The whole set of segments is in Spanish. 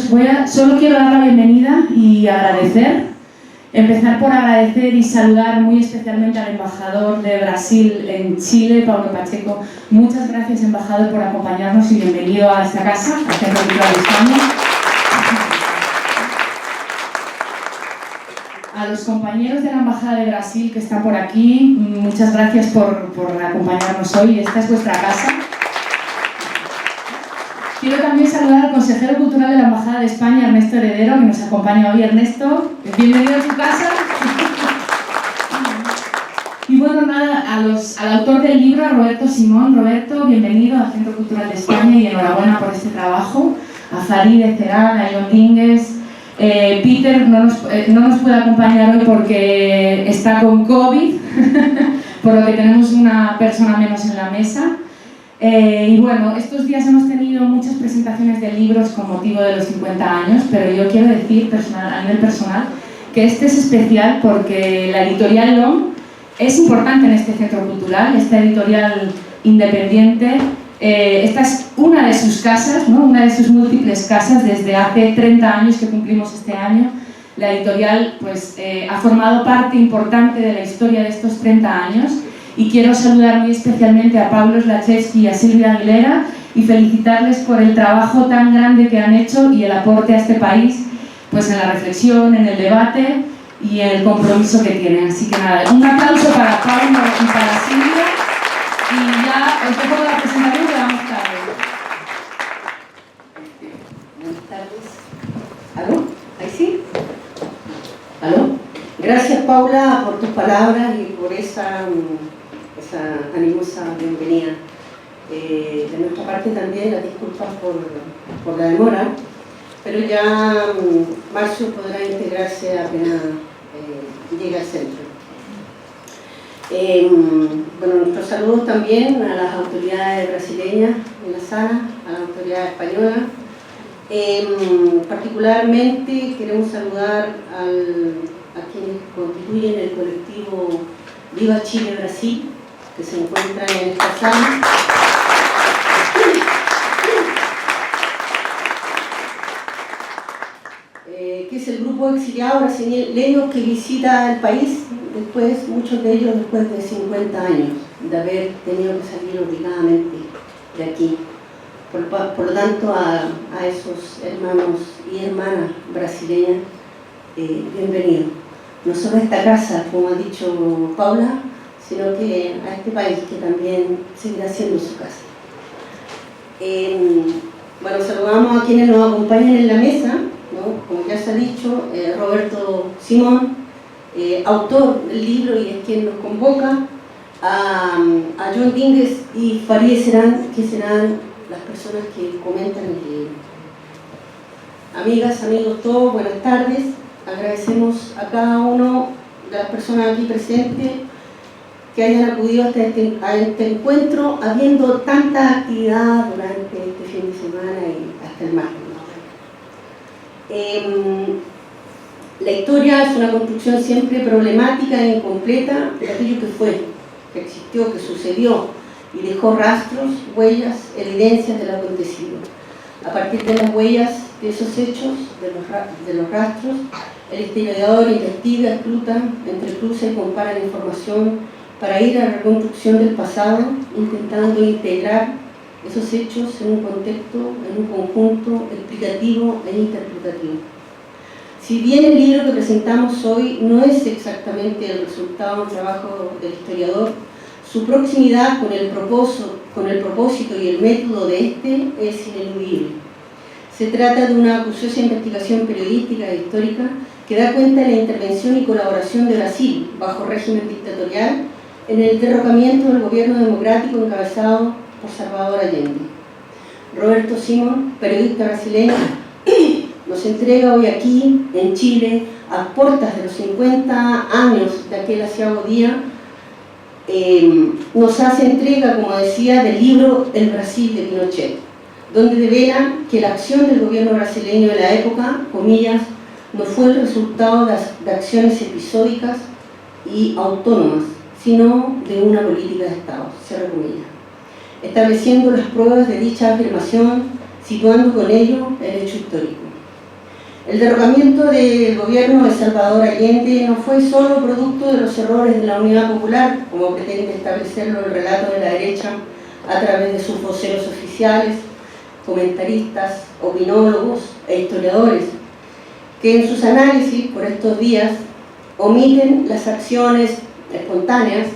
Solo quiero dar la bienvenida y agradecer. Empezar por agradecer y saludar muy especialmente al embajador de Brasil en Chile, Paulo Pacheco. Muchas gracias, embajador, por acompañarnos y bienvenido a esta casa, al Centro Cultural de España. A los compañeros de la Embajada de Brasil que están por aquí, muchas gracias por acompañarnos hoy. Esta es vuestra casa. Quiero también saludar al consejero cultural de la Embajada de España, Ernesto Heredero, que nos acompaña hoy. Ernesto, bienvenido a tu casa. Y bueno, nada, al autor del libro, a Roberto Simón. Roberto, bienvenido al Centro Cultural de España y enhorabuena por este trabajo. A Farideh Zerán, a John Dínguez. Peter no nos puede acompañar hoy porque está con COVID, por lo que tenemos una persona menos en la mesa. Y bueno, estos días hemos tenido muchas presentaciones de libros con motivo de los 50 años, pero yo quiero decir a nivel personal que este es especial porque la editorial LOM es importante en este centro cultural, esta editorial independiente. Esta es una de sus casas, ¿no? Una de sus múltiples casas desde hace 30 años que cumplimos este año. La editorial pues, ha formado parte importante de la historia de estos 30 años. Y quiero saludar muy especialmente a Pablo Slachevsky y a Silvia Aguilera y felicitarles por el trabajo tan grande que han hecho y el aporte a este país pues en la reflexión, en el debate y en el compromiso que tienen. Así que nada, un aplauso para Pablo y para Silvia y ya os dejo la presentación que vamos tarde. Buenas tardes. ¿Aló? ¿Ahí sí? ¿Aló? Gracias, Paula, por tus palabras y por esa animosa bienvenida. De nuestra parte también las disculpas por la demora, pero ya Marcio podrá integrarse apenas llegue al centro. Bueno, nuestros saludos también a las autoridades brasileñas en la sala, a las autoridades españolas. Particularmente queremos saludar a quienes constituyen el colectivo Viva Chile Brasil, que se encuentran en esta sala. Que es el grupo de exiliados brasileños que visita el país, muchos de ellos después de 50 años de haber tenido que salir obligadamente de aquí. Por lo tanto, a esos hermanos y hermanas brasileñas, bienvenidos. No solo a esta casa, como ha dicho Paula, sino que a este país que también seguirá siendo su casa. Bueno, saludamos a quienes nos acompañan en la mesa, ¿no? Como ya se ha dicho, Roberto Simón, autor del libro y es quien nos convoca, a John Dínguez y Farideh Zerán, que serán las personas que comentan el libro. Amigas, amigos todos, buenas tardes. Agradecemos a cada uno de las personas aquí presentes que hayan acudido a este encuentro, habiendo tanta actividad durante este fin de semana y hasta el martes. La historia es una construcción siempre problemática e incompleta de aquello que fue, que existió, que sucedió y dejó rastros, huellas, evidencias de lo acontecido. A partir de las huellas de esos hechos, de los rastros, el historiador investiga, escruta, entrecruza y compara la información para ir a la reconstrucción del pasado, intentando integrar esos hechos en un contexto, en un conjunto explicativo e interpretativo. Si bien el libro que presentamos hoy no es exactamente el resultado de un trabajo del historiador, su proximidad con el propósito y el método de este es ineludible. Se trata de una acuciosa investigación periodística e histórica que da cuenta de la intervención y colaboración de Brasil, bajo régimen dictatorial, en el derrocamiento del gobierno democrático encabezado por Salvador Allende. Roberto Simón, periodista brasileño, nos entrega hoy aquí, en Chile, a puertas de los 50 años de aquel aciago día, nos hace entrega, como decía, del libro El Brasil de Pinochet, donde devela que la acción del gobierno brasileño de la época, comillas, no fue el resultado de acciones episódicas y autónomas, sino de una política de Estado, cierra comillas, estableciendo las pruebas de dicha afirmación, situando con ello el hecho histórico. El derrocamiento del gobierno de Salvador Allende no fue solo producto de los errores de la Unidad Popular, como pretende establecerlo el relato de la derecha a través de sus voceros oficiales, comentaristas, opinólogos e historiadores, que en sus análisis por estos días omiten las acciones espontáneas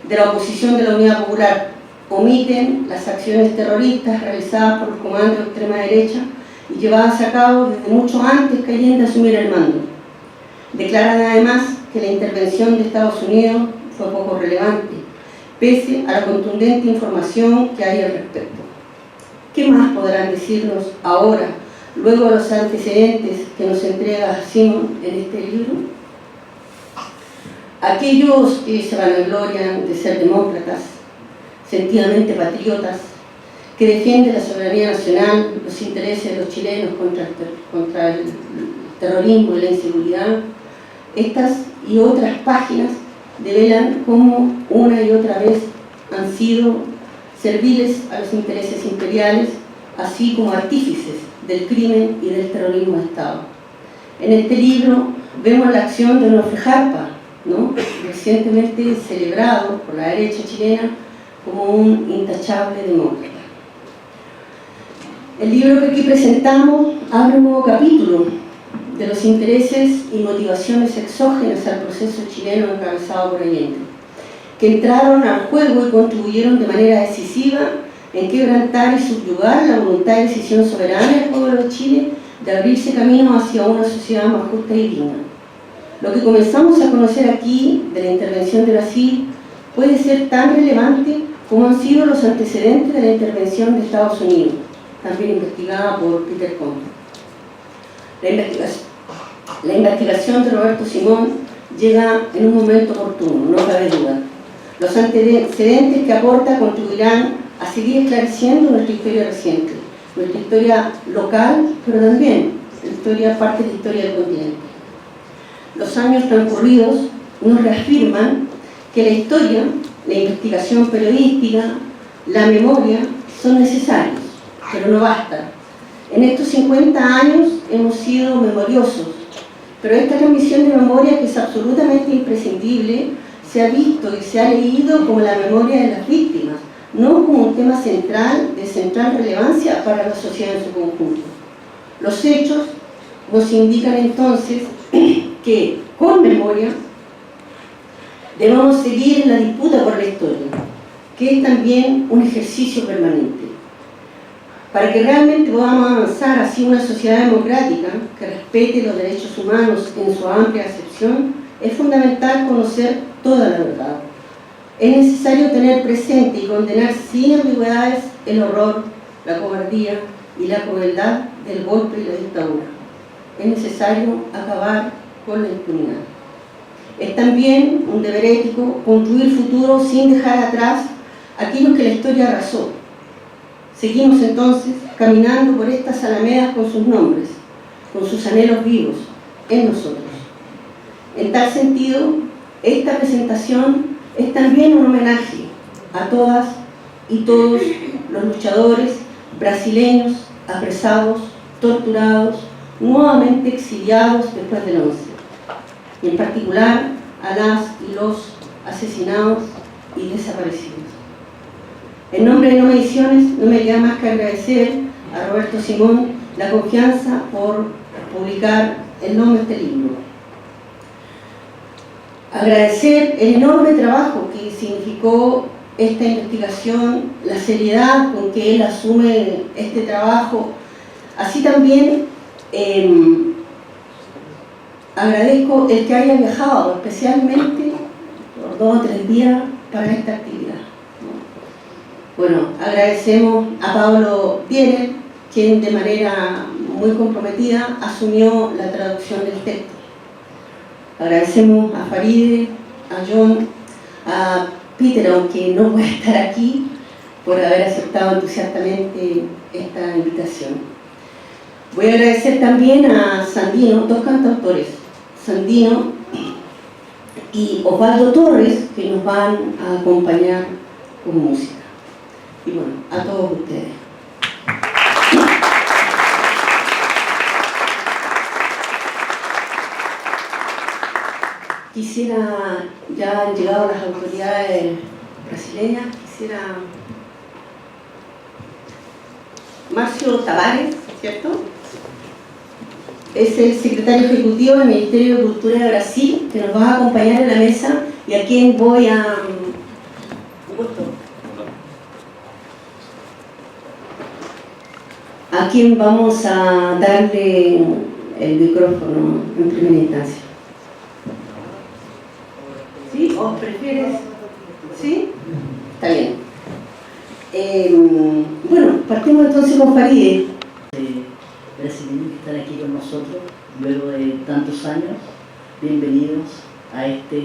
de la oposición de la Unidad Popular, omiten las acciones terroristas realizadas por los comandos de extrema derecha y llevadas a cabo desde mucho antes que Allende asumiera el mando. Declaran además que la intervención de Estados Unidos fue poco relevante, pese a la contundente información que hay al respecto. ¿Qué más podrán decirnos ahora, luego de los antecedentes que nos entrega Simon en este libro? Aquellos que se vanaglorian de ser demócratas, sentidamente patriotas, que defienden la soberanía nacional, los intereses de los chilenos contra el terrorismo y la inseguridad, estas y otras páginas develan cómo una y otra vez han sido serviles a los intereses imperiales, así como artífices del crimen y del terrorismo de Estado. En este libro vemos la acción de Onofre Jarpa, ¿no?, recientemente celebrado por la derecha chilena como un intachable demócrata. El libro que aquí presentamos abre un nuevo capítulo de los intereses y motivaciones exógenas al proceso chileno encabezado por Allende, que entraron al juego y contribuyeron de manera decisiva en quebrantar y subyugar la voluntad de decisión soberana del pueblo de Chile de abrirse camino hacia una sociedad más justa y digna. Lo que comenzamos a conocer aquí de la intervención de Brasil puede ser tan relevante como han sido los antecedentes de la intervención de Estados Unidos, también investigada por Peter Comte. La investigación de Roberto Simón llega en un momento oportuno, no cabe duda. Los antecedentes que aporta contribuirán a seguir esclareciendo nuestra historia reciente, nuestra historia local, pero también parte de la historia del continente. Los años transcurridos nos reafirman que la historia, la investigación periodística, la memoria son necesarios, pero no bastan. En estos 50 años hemos sido memoriosos, pero esta transmisión de memoria, que es absolutamente imprescindible, se ha visto y se ha leído como la memoria de las víctimas, no como un tema central, de central relevancia para la sociedad en su conjunto. Los hechos nos indican entonces que, con memoria, debemos seguir en la disputa por la historia, que es también un ejercicio permanente. Para que realmente podamos avanzar hacia una sociedad democrática que respete los derechos humanos en su amplia acepción, es fundamental conocer toda la verdad. Es necesario tener presente y condenar sin ambigüedades el horror, la cobardía y la crueldad del golpe y la dictadura. Es necesario acabar con la impunidad. Es también un deber ético construir futuro sin dejar atrás aquello que la historia arrasó. Seguimos entonces caminando por estas alamedas con sus nombres, con sus anhelos vivos en nosotros. En tal sentido, esta presentación es también un homenaje a todas y todos los luchadores brasileños apresados, torturados, nuevamente exiliados después del 11, y en particular a las y los asesinados y desaparecidos. En nombre de Noma Ediciones, no me queda más que agradecer a Roberto Simón la confianza por publicar el nombre de este libro. Agradecer el enorme trabajo que significó esta investigación, la seriedad con que él asume este trabajo. Así también agradezco el que haya viajado especialmente por 2 o 3 días para esta actividad. Bueno, agradecemos a Pablo Pierre, quien de manera muy comprometida asumió la traducción del texto. Agradecemos a Faride, a John, a Peter, aunque no puede estar aquí, por haber aceptado entusiastamente esta invitación. Voy a agradecer también a Sandino, 2 cantautores, Sandino y Osvaldo Torres, que nos van a acompañar con música. Y bueno, a todos ustedes. Quisiera, ya han llegado las autoridades brasileñas, quisiera... Márcio Tavares, ¿cierto? Es el secretario ejecutivo del Ministerio de Cultura de Brasil, que nos va a acompañar en la mesa y a quien voy a... a quien vamos a darle el micrófono en primera instancia. ¿Sí? ¿O prefieres? ¿Sí? Está bien. Bueno, partimos entonces con Faride. Brasileños que están aquí con nosotros luego de tantos años, bienvenidos a este,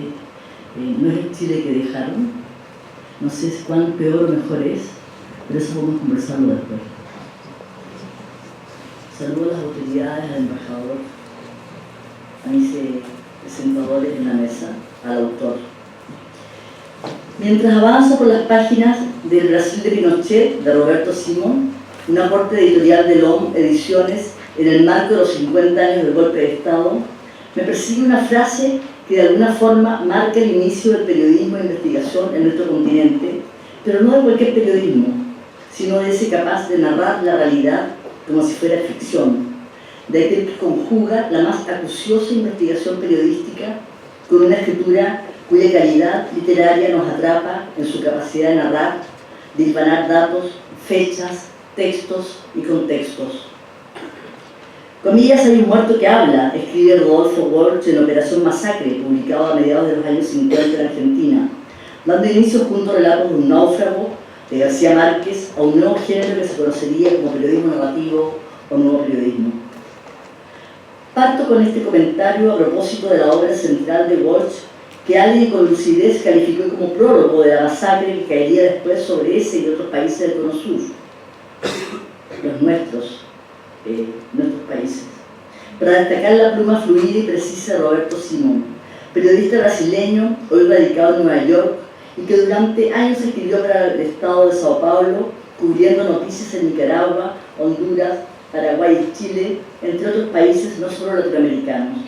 no es el Chile que dejaron, no sé cuán peor o mejor es, pero eso vamos a conversarlo después. Saludo a las autoridades, al embajador, a mis presentadores en la mesa, al autor. Mientras avanzo por las páginas del Brasil de Pinochet, de Roberto Simón, un aporte editorial de LOM Ediciones en el marco de los 50 años del golpe de Estado, me persigue una frase que de alguna forma marca el inicio del periodismo de investigación en nuestro continente, pero no de cualquier periodismo, sino de ese capaz de narrar la realidad como si fuera ficción, de aquel que conjuga la más acuciosa investigación periodística con una escritura cuya calidad literaria nos atrapa en su capacidad de narrar, de hilvanar datos, fechas, textos y contextos. Comillas, hay un muerto que habla, escribe Rodolfo Walsh en Operación Masacre, publicado a mediados de los años 50 en Argentina, dando inicio junto a relatos de un náufrago de García Márquez a un nuevo género que se conocería como periodismo narrativo o nuevo periodismo. Parto con este comentario a propósito de la obra central de Walsh, que alguien con lucidez calificó como prólogo de la masacre que caería después sobre ese y otros países del Cono Sur, los nuestros países, para destacar la pluma fluida y precisa de Roberto Simón, periodista brasileño, hoy radicado en Nueva York, y que durante años escribió para el estado de Sao Paulo, cubriendo noticias en Nicaragua, Honduras, Paraguay y Chile, entre otros países no solo latinoamericanos.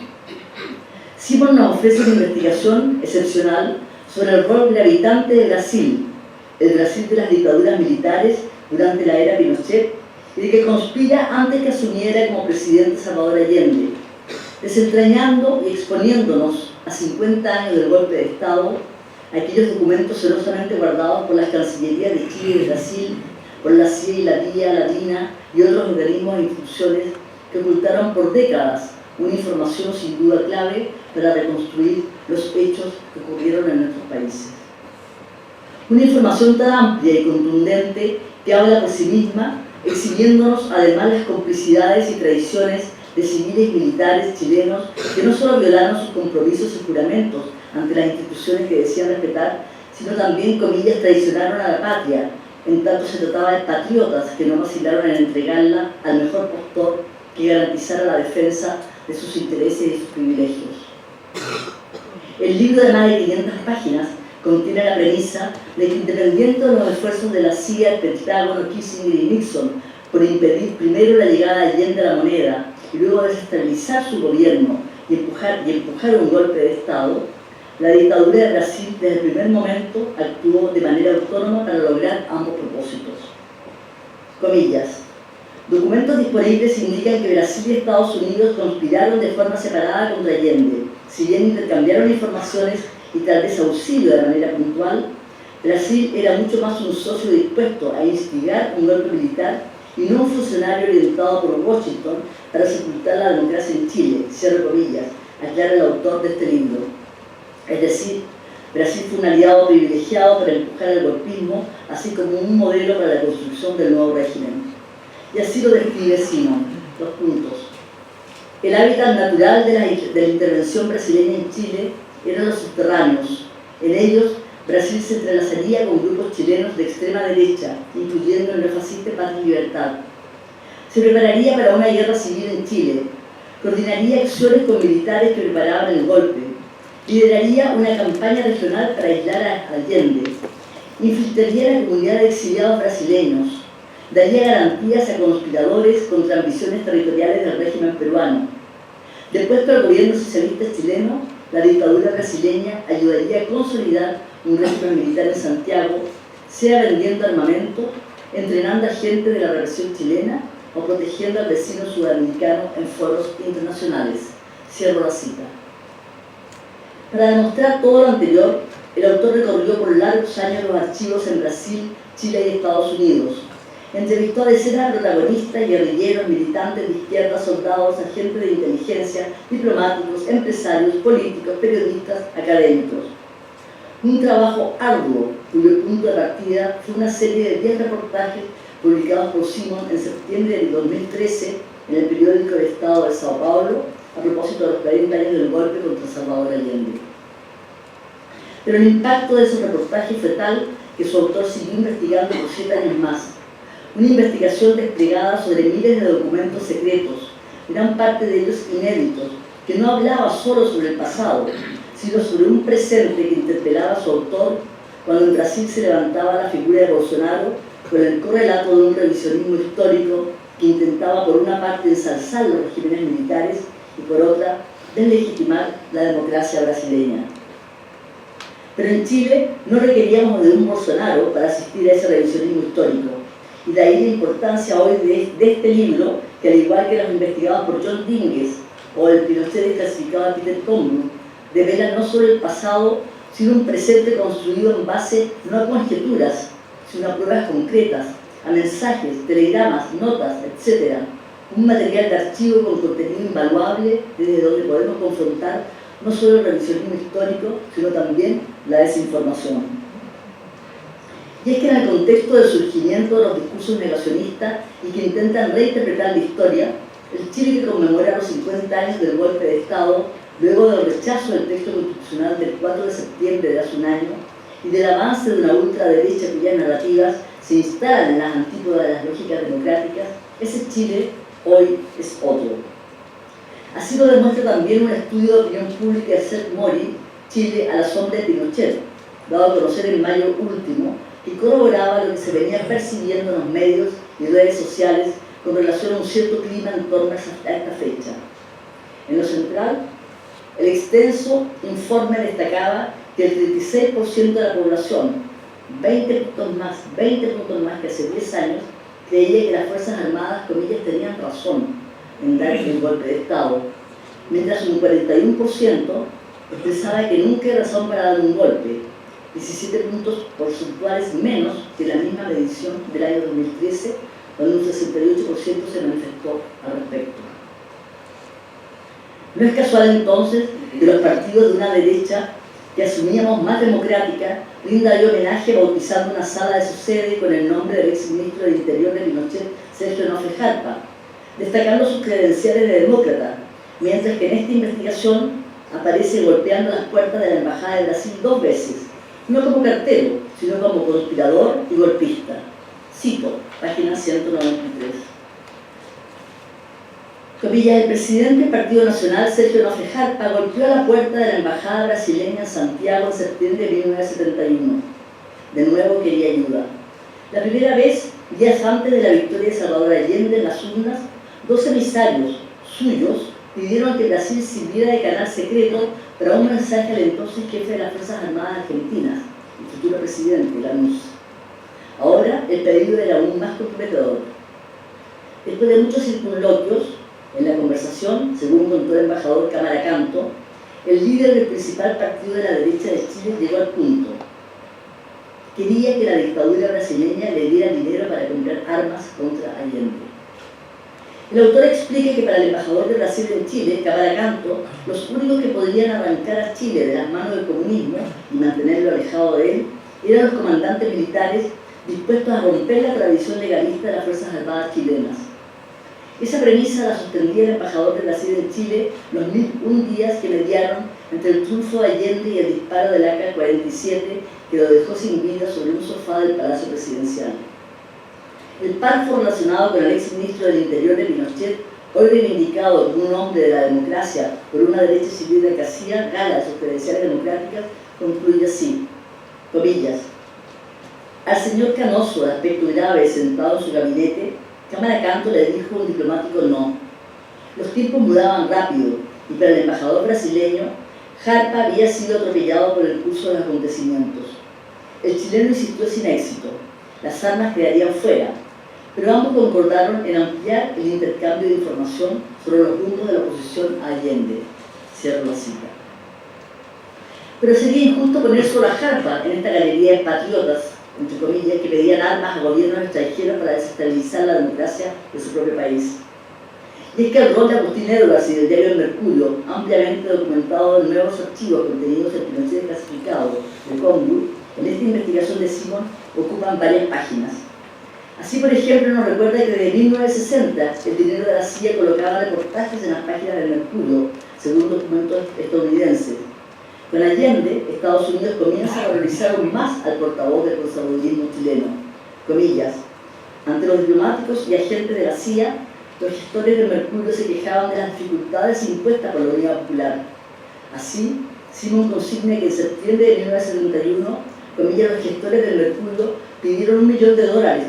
Simón nos ofrece una investigación excepcional sobre el rol gravitante de Brasil, el Brasil de las dictaduras militares durante la era Pinochet, y de que conspira antes que asumiera como presidente Salvador Allende, desentrañando y exponiéndonos a 50 años del golpe de Estado, aquellos documentos celosamente guardados por las cancillerías de Chile y de Brasil, por la CIA y la DIA latina y otros organismos e instituciones que ocultaron por décadas una información sin duda clave para reconstruir los hechos que ocurrieron en nuestros países. Una información tan amplia y contundente que habla por sí misma, exhibiéndonos además las complicidades y traiciones de civiles y militares chilenos que no solo violaron sus compromisos y juramentos ante las instituciones que decían respetar, sino también, comillas, traicionaron a la patria, en tanto se trataba de patriotas que no vacilaron en entregarla al mejor postor que garantizara la defensa de sus intereses y sus privilegios. El libro de más de 500 páginas contiene la premisa de que, independiente de los esfuerzos de la CIA, el Pentágono, Kissinger y Nixon por impedir primero la llegada de Allende a la moneda y luego desestabilizar su gobierno y empujar un golpe de Estado, la dictadura de Brasil desde el primer momento actuó de manera autónoma para lograr ambos propósitos. Comillas. Documentos disponibles indican que Brasil y Estados Unidos conspiraron de forma separada contra Allende. Si bien intercambiaron informaciones y tal vez auxilio de manera puntual, Brasil era mucho más un socio dispuesto a instigar un golpe militar y no un funcionario orientado por Washington para sepultar la democracia en Chile, cierro comillas, aclara el autor de este libro. Es decir, Brasil fue un aliado privilegiado para empujar el golpismo, así como un modelo para la construcción del nuevo régimen. Y así lo describe Simón. 2 puntos. El hábitat natural de la intervención brasileña en Chile eran los subterráneos. En ellos, Brasil se entrelazaría con grupos chilenos de extrema derecha, incluyendo el neofascista Paz y Libertad. Se prepararía para una guerra civil en Chile. Coordinaría acciones con militares que preparaban el golpe. Lideraría una campaña regional para aislar a Allende. Infiltraría a la comunidad de exiliados brasileños. Daría garantías a conspiradores contra ambiciones territoriales del régimen peruano. Depuesto al gobierno socialista chileno, la dictadura brasileña ayudaría a consolidar un régimen militar en Santiago, sea vendiendo armamento, entrenando a gente de la represión chilena o protegiendo al vecino sudamericano en foros internacionales. Cierro la cita. Para demostrar todo lo anterior, el autor recorrió por largos años los archivos en Brasil, Chile y Estados Unidos. Entrevistó a decenas de protagonistas, guerrilleros, militantes de izquierda, soldados, agentes de inteligencia, diplomáticos, empresarios, políticos, periodistas, académicos. Un trabajo arduo, cuyo punto de partida fue una serie de 10 reportajes publicados por Simón en septiembre de 2013 en el periódico El Estado de Sao Paulo, a propósito de los 40 años del golpe contra Salvador Allende. Pero el impacto de esos reportajes fue tal que su autor siguió investigando por 7 años más. Una investigación desplegada sobre miles de documentos secretos, gran parte de ellos inéditos, que no hablaba solo sobre el pasado, sino sobre un presente que interpelaba a su autor cuando en Brasil se levantaba la figura de Bolsonaro con el correlato de un revisionismo histórico que intentaba por una parte ensalzar los regímenes militares y por otra deslegitimar la democracia brasileña. Pero en Chile no requeríamos de un Bolsonaro para asistir a ese revisionismo histórico. Y de ahí la importancia hoy de este libro, que al igual que los investigados por John Dinges o el Pinochet desclasificado de Peter Tomlin, devela no solo el pasado, sino un presente construido en base no a conjeturas, sino a pruebas concretas, a mensajes, telegramas, notas, etc. Un material de archivo con contenido invaluable desde donde podemos confrontar no solo el revisionismo histórico, sino también la desinformación. Y es que en el contexto del surgimiento de los discursos negacionistas y que intentan reinterpretar la historia, el Chile que conmemora los 50 años del golpe de Estado, luego del rechazo del texto constitucional del 4 de septiembre de hace un año y del avance de una ultraderecha cuyas narrativas se instalan en las antípodas de las lógicas democráticas, ese Chile hoy es otro. Así lo demuestra también un estudio de opinión pública de Seth Mori, Chile a la sombra de Pinochet, dado a conocer en mayo último, que corroboraba lo que se venía percibiendo en los medios y redes sociales con relación a un cierto clima en torno a esta fecha. En lo central, el extenso informe destacaba que el 36% de la población, 20 puntos más que hace 10 años, creía que las Fuerzas Armadas, comillas, tenían razón en dar el golpe de Estado, mientras un 41% pensaba que nunca hay razón para dar un golpe, 17 puntos porcentuales menos que la misma medición del año 2013, cuando un 68% se manifestó al respecto. No es casual entonces que los partidos de una derecha que asumíamos más democrática rinda hoy homenaje bautizando una sala de su sede con el nombre del exministro del Interior de Pinochet, Sergio Onofre Jarpa, destacando sus credenciales de demócrata, mientras que en esta investigación aparece golpeando las puertas de la Embajada de Brasil 2 veces, no como cartero, sino como conspirador y golpista. Cito, página 193. Comillas, el presidente del Partido Nacional, Sergio Onofre Jarpa, golpeó a la puerta de la Embajada brasileña en Santiago en septiembre de 1971. De nuevo quería ayuda. La primera vez, días antes de la victoria de Salvador Allende en las urnas, 2 emisarios suyos pidieron que Brasil sirviera de canal secreto para un mensaje al entonces jefe de las Fuerzas Armadas Argentinas, el futuro presidente, Lanús. Ahora el pedido era aún más comprometedor. Después de muchos circunloquios, en la conversación, según contó el embajador Cámara Canto, el líder del principal partido de la derecha de Chile llegó al punto. Quería que la dictadura brasileña le diera dinero para comprar armas contra Allende. El autor explica que para el embajador de Brasil en Chile, Cámara Canto, los únicos que podrían arrancar a Chile de las manos del comunismo y mantenerlo alejado de él eran los comandantes militares dispuestos a romper la tradición legalista de las Fuerzas Armadas chilenas. Esa premisa la sostendría el embajador de Brasil en Chile los 1001 días que mediaron entre el triunfo de Allende y el disparo del AK-47 que lo dejó sin vida sobre un sofá del Palacio Presidencial. El párrafo relacionado con el exministro del Interior de Pinochet, hoy reivindicado como un hombre de la democracia por una derecha civil que hacía gala de sus credenciales democráticas, concluye así, comillas, al señor Canoso, de aspecto grave, sentado en su gabinete, Cámara Canto le dijo un diplomático no. Los tiempos mudaban rápido y para el embajador brasileño, Jarpa había sido atropellado por el curso de los acontecimientos. El chileno insistió sin éxito. Las armas quedarían fuera, pero ambos concordaron en ampliar el intercambio de información sobre los rumbos de la oposición a Allende. Cierro la cita. Pero sería injusto poner solo a Jarpa en esta galería de patriotas, entre comillas, que pedían armas a gobiernos extranjeros para desestabilizar la democracia de su propio país. Y es que el rol de Agustín Edwards y del diario El Mercurio, ampliamente documentado en nuevos archivos contenidos en Pinochet clasificado de Congo, en esta investigación de Simón ocupan varias páginas. Así, por ejemplo, nos recuerda que desde 1960 el dinero de la CIA colocaba reportajes en las páginas del Mercurio, según documentos estadounidenses. Con Allende, Estados Unidos comienza a valorizar aún más al portavoz del conservadurismo chileno. Comillas, ante los diplomáticos y agentes de la CIA, los gestores del Mercurio se quejaban de las dificultades impuestas por la Unidad Popular. Así, Simón consigna que en septiembre de 1971, comillas, los gestores del Mercurio pidieron $1 millón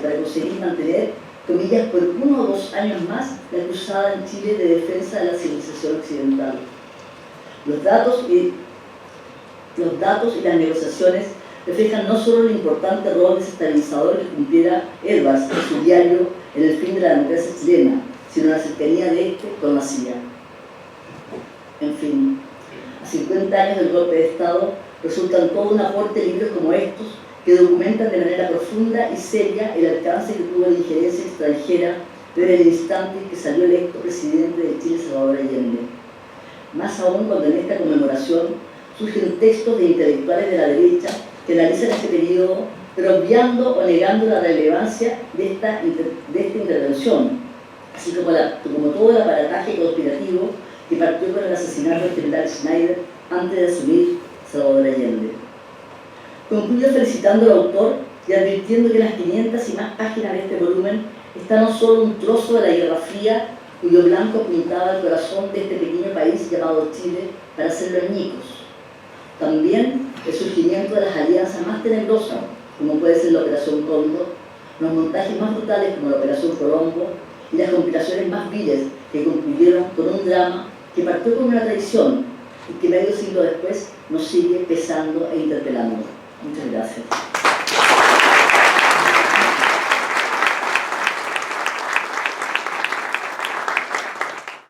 para conseguir mantener, comillas, por 1 o 2 años más la cruzada en Chile de defensa de la civilización occidental. Los datos y las negociaciones reflejan no solo el importante rol desestabilizador que cumpliera Edwards en su diario en el fin de la democracia chilena, sino la cercanía de este con la CIA. En fin, a 50 años del golpe de Estado, resultan todo un aporte de libros como estos que documentan de manera profunda y seria el alcance que tuvo la injerencia extranjera desde el instante en que salió electo presidente de Chile, Salvador Allende. Más aún cuando en esta conmemoración surgen textos de intelectuales de la derecha que analizan este periodo, pero obviando o negando la relevancia de esta intervención, así como todo el aparataje conspirativo que partió con el asesinato del general Schneider antes de asumir Salvador Allende. Concluyo felicitando al autor y advirtiendo que en las 500 y más páginas de este volumen está no solo un trozo de la Guerra Fría, cuyo blanco apuntaba al corazón de este pequeño país llamado Chile para hacerlo añicos. También el surgimiento de las alianzas más tenebrosas, como puede ser la Operación Cóndor, los montajes más brutales como la Operación Colombo y las conspiraciones más viles que concluyeron con un drama que partió con una traición y que medio siglo después nos sigue pesando e interpelando. Muchas gracias.